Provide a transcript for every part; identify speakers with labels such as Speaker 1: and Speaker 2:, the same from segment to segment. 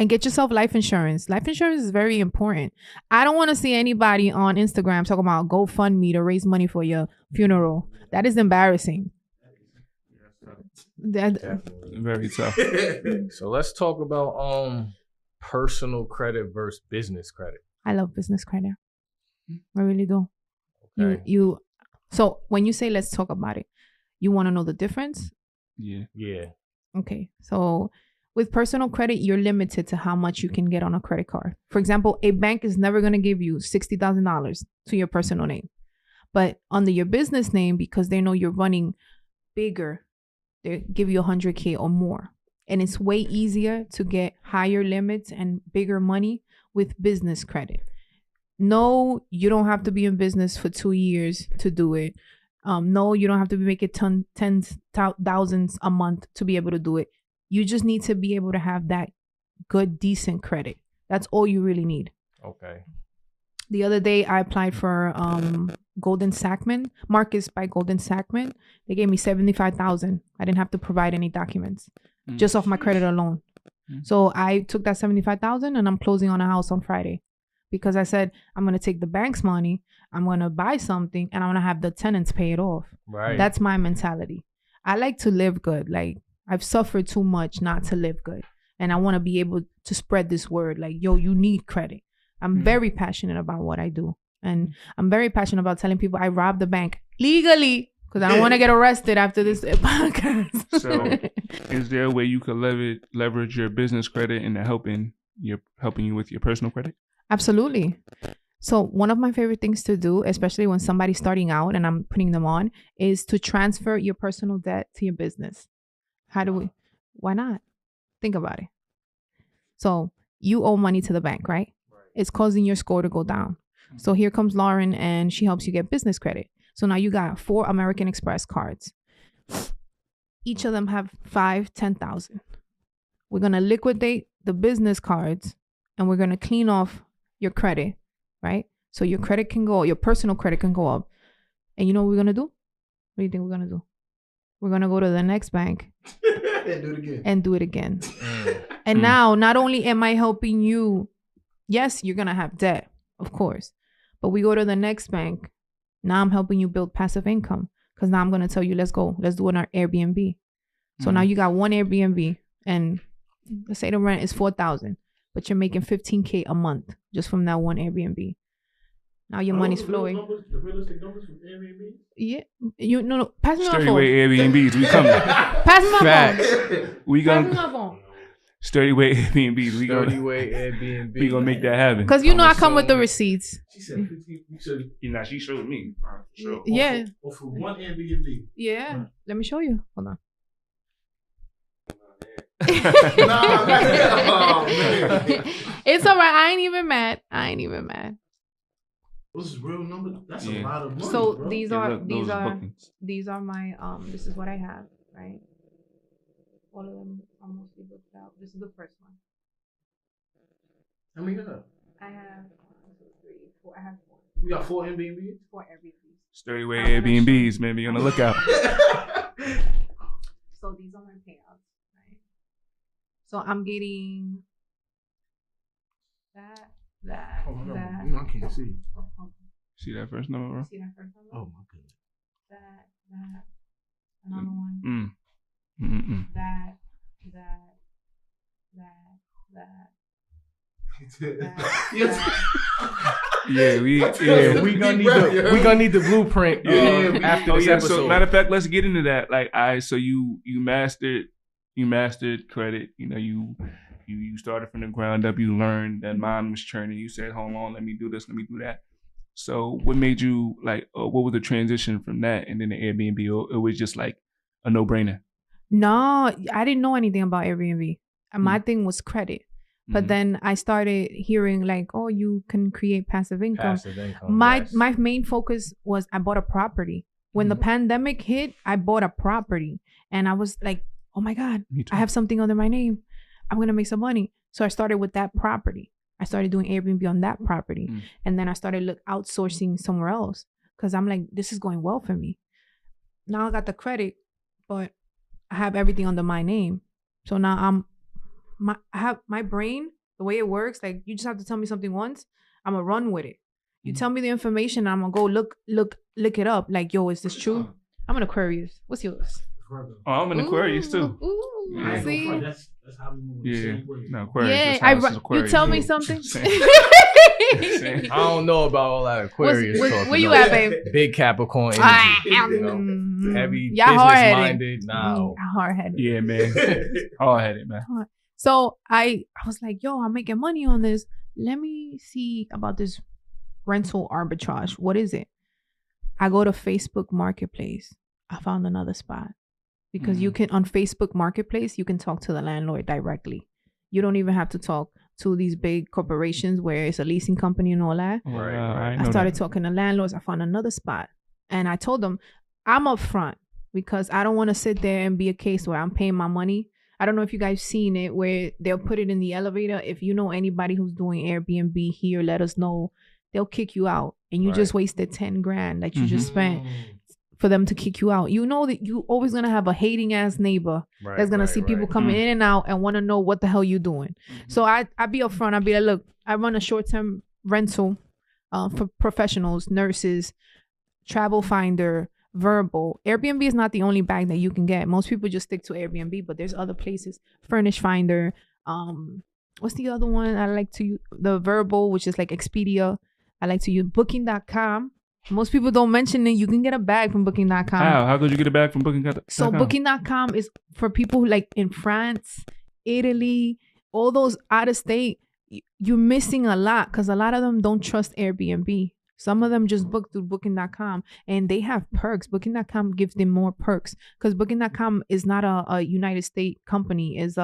Speaker 1: And get yourself life insurance. Life insurance is very important. I don't want to see anybody on Instagram talking about GoFundMe to raise money for your funeral. That is embarrassing.
Speaker 2: Very tough.
Speaker 3: So let's talk about personal credit versus business credit.
Speaker 1: I love business credit. I really do.
Speaker 3: Okay.
Speaker 1: So when you say let's talk about it, you want to know the difference?
Speaker 3: Yeah.
Speaker 1: Okay. So with personal credit, you're limited to how much you can get on a credit card. For example, a bank is never going to give you $60,000 to your personal name. But under your business name, because they know you're running bigger, they give you $100K or more. And it's way easier to get higher limits and bigger money with business credit. No, you don't have to be in business for 2 years to do it. No, you don't have to be making tens thousands a month to be able to do it. You just need to be able to have that good, decent credit. That's all you really need.
Speaker 3: Okay.
Speaker 1: The other day, I applied for Golden Sachman, Marcus by Golden Sachman. They gave me $75,000. I didn't have to provide any documents, just off my credit alone. So I took that $75,000 and I'm closing on a house on Friday because I said I'm gonna take the bank's money, I'm gonna buy something, and I'm gonna have the tenants pay it off.
Speaker 3: Right.
Speaker 1: That's my mentality. I like to live good. Like I've suffered too much not to live good, and I want to be able to spread this word. Like, yo, you need credit. I'm very passionate about what I do. And I'm very passionate about telling people I robbed the bank legally because I don't want to get arrested after this podcast.
Speaker 2: So is there a way you could leverage your business credit into helping you with your personal credit?
Speaker 1: Absolutely. So one of my favorite things to do, especially when somebody's starting out and I'm putting them on, is to transfer your personal debt to your business. Why not? Think about it. So you owe money to the bank, right? It's causing your score to go down. So here comes Lauren and she helps you get business credit. So now you got 4 American Express cards. Each of them have 5,000, 10,000. We're going to liquidate the business cards and we're going to clean off your credit, right? So your personal credit can go up. And you know what we're going to do? What do you think we're going to do? We're going to go to the next bank and do it again. And now, not only am I helping you, yes, you're going to have debt, of course. But we go to the next bank. Now I'm helping you build passive income. Because now I'm going to tell you, let's go. Let's do it on our Airbnb. So now you got one Airbnb. And let's say the rent is $4,000. But you're making $15K a month just from that one Airbnb. Now your money's flowing.
Speaker 4: The realistic numbers from Airbnb?
Speaker 1: Yeah. No. Pass me my phone.
Speaker 2: Sturdy way Airbnbs. We coming.
Speaker 1: Pass me my phone.
Speaker 2: We
Speaker 1: Pass me
Speaker 2: gonna
Speaker 1: my phone.
Speaker 2: Sturdy way Airbnbs. We gonna make that happen.
Speaker 1: Because you know I come with the receipts.
Speaker 4: She said 15. You said,
Speaker 2: She showed me. Sure.
Speaker 1: Yeah.
Speaker 4: or for one Airbnb.
Speaker 1: Yeah. Let me show you. Hold on.
Speaker 4: Nah, man. Oh, man.
Speaker 1: It's all right. I ain't even mad.
Speaker 4: Those is real numbers. That's a lot of money.
Speaker 1: So
Speaker 4: bro.
Speaker 1: these
Speaker 2: Yeah,
Speaker 1: are
Speaker 2: look,
Speaker 1: these are my this is what I have, right? All of them are mostly booked out. This is the first one.
Speaker 4: How many you got?
Speaker 1: I have 1, 2, 3, 4. I have 4.
Speaker 4: You got 4 Airbnbs?
Speaker 1: 4 Airbnbs.
Speaker 2: Sturdy way Airbnbs, man. Be on the lookout.
Speaker 1: So these are my payouts, right? So I'm getting that.
Speaker 4: Oh, I can't see.
Speaker 2: See that first number, bro?
Speaker 1: See that first number?
Speaker 4: Oh my goodness.
Speaker 1: That. Another one. That.
Speaker 3: We gonna need the blueprint after this episode.
Speaker 2: So matter of fact, let's get into that. Like, so you mastered credit. You know, you started from the ground up. You learned that mine was churning. You said, hold on, let me do this, let me do that. So what made you what was the transition from that and then the Airbnb? Or it was just like a no-brainer?
Speaker 1: No, I didn't know anything about Airbnb. My thing was credit. But then I started hearing like, oh, you can create passive income. My main focus was I bought a property. When the pandemic hit, I bought a property. And I was like, oh my God, I have something under my name. I'm going to make some money. So I started with that property. I started doing Airbnb on that property. And then I started outsourcing somewhere else. Because I'm like, this is going well for me. Now I got the credit, but I have everything under my name. So now I have my brain, the way it works, like you just have to tell me something once, I'm gonna run with it. You tell me the information, I'm gonna go look it up. Like, yo, is this true? I'm an Aquarius. What's yours?
Speaker 2: Oh, I'm an Aquarius too.
Speaker 1: Yeah. See?
Speaker 4: That's how we move.
Speaker 2: Yeah.
Speaker 4: Same way.
Speaker 2: No, Aquarius.
Speaker 1: Yeah,
Speaker 2: That's how this is Aquarius.
Speaker 1: you tell me
Speaker 2: Yeah.
Speaker 1: something.
Speaker 2: Same.
Speaker 3: I don't know about all that Aquarius talk.
Speaker 1: Where you at, babe?
Speaker 3: Big Capricorn energy. Heavy
Speaker 1: Y'all
Speaker 3: business
Speaker 1: hard-headed.
Speaker 3: minded. No.
Speaker 1: Hard-headed.
Speaker 2: Yeah, man. Hard-headed, man.
Speaker 1: So I was like, yo, I'm making money on this. Let me see about this rental arbitrage. What is it? I go to Facebook Marketplace. I found another spot. Because you can, on Facebook Marketplace, you can talk to the landlord directly. You don't even have to talk to these big corporations where it's a leasing company and all that.
Speaker 3: Right.
Speaker 1: I started talking to landlords. I found another spot. And I told them, I'm upfront because I don't want to sit there and be a case where I'm paying my money. I don't know if you guys seen it where they'll put it in the elevator. If you know anybody who's doing Airbnb here, let us know. They'll kick you out. And you just wasted 10 grand that you just spent for them to kick you out. You know that you always going to have a hating ass neighbor that's going to see people coming in and out and want to know what the hell you doing. So I be upfront. I be like, look, I run a short-term rental for professionals, nurses, travel finder, verbal. Airbnb is not the only bag that you can get. Most people just stick to Airbnb, but there's other places. Furnish finder. What's the other one I like to use? The verbal, which is like Expedia. I like to use booking.com. Most people don't mention it. You can get a bag from booking.com.
Speaker 2: How could you get a bag from booking.com?
Speaker 1: So booking.com is for people who like in France, Italy, all those out of state. You're missing a lot because a lot of them don't trust Airbnb. Some of them just book through booking.com and they have perks. Booking.com gives them more perks because booking.com is not a United States company. It's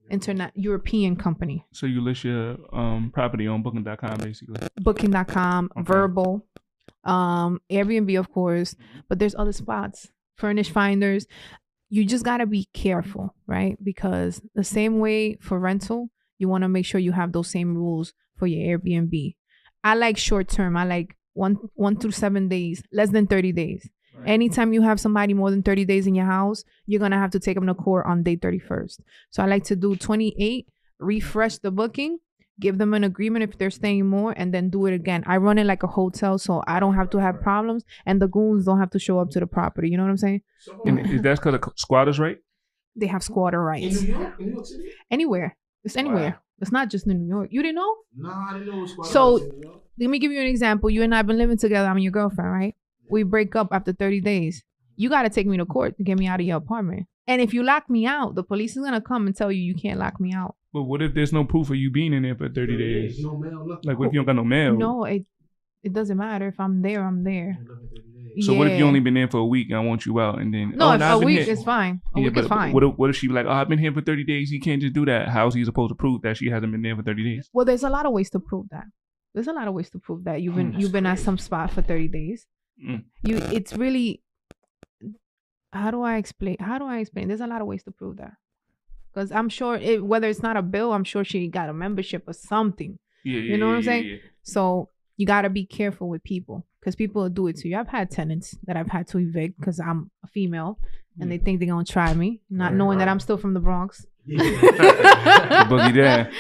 Speaker 1: internet European company.
Speaker 2: So you list your property on booking.com basically.
Speaker 1: Booking.com, okay. Verbal, Airbnb of course, but there's other spots, Furnish Finders. You just got to be careful, right? Because the same way for rental, you want to make sure you have those same rules for your Airbnb. I like short term. I like 1 through 7 days, less than 30 days. Right. Anytime you have somebody more than 30 days in your house, you're going to have to take them to court on day 31st. So I like to do 28, refresh the booking, give them an agreement if they're staying more, and then do it again. I run it like a hotel, so I don't have to have problems, and the goons don't have to show up to the property. You know what I'm saying?
Speaker 2: And that's because of squatters' right?
Speaker 1: They have squatter rights.
Speaker 4: In New York? In New York City?
Speaker 1: Anywhere. It's anywhere. Wow. It's not just in New York. You didn't know?
Speaker 4: No, I didn't know it was squatter
Speaker 1: so,
Speaker 4: rights in New York. Let
Speaker 1: me give you an example. You and I have been living together. I'm your girlfriend, right? We break up after 30 days. You got to take me to court to get me out of your apartment. And if you lock me out, the police is going to come and tell you can't lock me out.
Speaker 2: But what if there's no proof of you being in there for 30 days?
Speaker 4: No mail, nothing.
Speaker 2: Like, what if you don't got no mail?
Speaker 1: No, it doesn't matter. If I'm there, I'm there.
Speaker 2: So what if you only been there for a week and I want you out and then...
Speaker 1: No, if a week is fine. A week is fine.
Speaker 2: What if she be like, oh, I've been here for 30 days. You can't just do that. How's he supposed to prove that she hasn't been there for 30 days?
Speaker 1: Well, there's a lot of ways to prove that. You've been at some spot for 30 days. It's really... How do I explain? There's a lot of ways to prove that. Because I'm sure whether it's not a bill, I'm sure she got a membership or something. You know what I'm saying? Yeah. So you got to be careful with people because people will do it to you. I've had tenants that I've had to evict because I'm a female and they think they're going to try me, not knowing that I'm still from the Bronx.
Speaker 2: Yeah. Boogie down.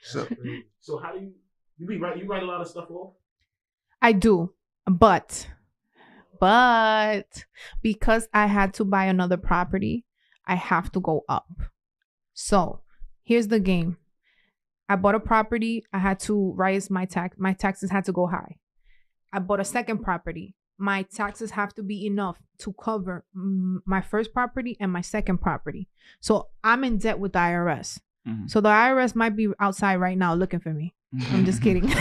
Speaker 4: So how do you write a lot of stuff off?
Speaker 1: I do, but because I had to buy another property, I have to go up. So here's the game. I bought a property. I had to raise my tax. My taxes had to go high. I bought a second property. My taxes have to be enough to cover my first property and my second property. So I'm in debt with the IRS. Mm-hmm. So the IRS might be outside right now looking for me. Mm-hmm. I'm just kidding.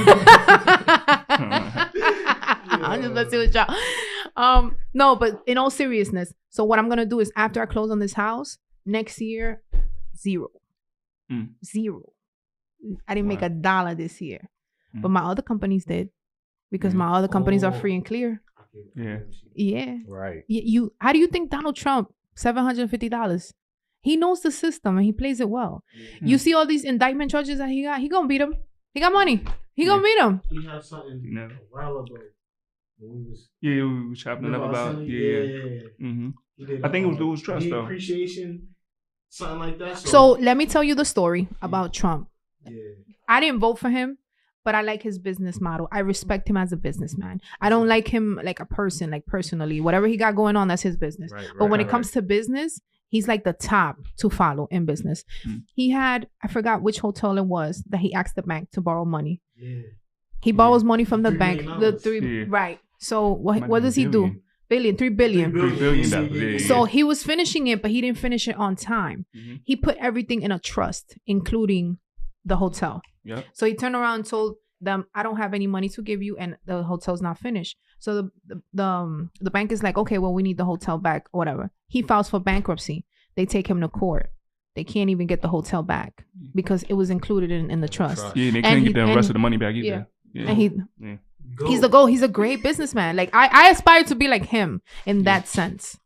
Speaker 1: I'm just messing with y'all. No, but in all seriousness, so what I'm gonna do is after I close on this house next year, zero. I didn't make $1 this year, but my other companies did because my other companies are free and clear. Yeah.
Speaker 3: Right.
Speaker 1: You. How do you think Donald Trump $750? He knows the system and he plays it well. You see all these indictment charges that he got. He gonna beat him. He got money. He gonna beat him.
Speaker 4: He had something a while ago.
Speaker 2: We was chopping it up about. Yeah. Mm-hmm. I think it was Louis Trust though.
Speaker 4: Appreciation. something like that.
Speaker 1: So let me tell you the story about Trump.
Speaker 4: Yeah.
Speaker 1: I didn't vote for him, but I like his business model. I respect him as a businessman. I don't like him like a person, like personally. Whatever he got going on, that's his business. But when it comes to business, he's like the top to follow in business. He had, I forgot which hotel it was that he asked the bank to borrow money.
Speaker 4: Yeah.
Speaker 1: He borrows money from the
Speaker 4: $3
Speaker 1: bank.
Speaker 4: billion.
Speaker 1: The three, right. So what does he do? $3 billion.
Speaker 2: $3 billion. Yeah.
Speaker 1: So he was finishing it, but he didn't finish it on time. He put everything in a trust, including the hotel.
Speaker 2: Yep.
Speaker 1: So he turned around and told them, I don't have any money to give you, and the hotel's not finished. So the bank is like, okay, well, we need the hotel back, or whatever. He files for bankruptcy. They take him to court. They can't even get the hotel back because it was included in the trust.
Speaker 2: Yeah, they can't get the rest of the money back either.
Speaker 1: Yeah. And he's a great businessman. Like I aspire to be like him in that sense.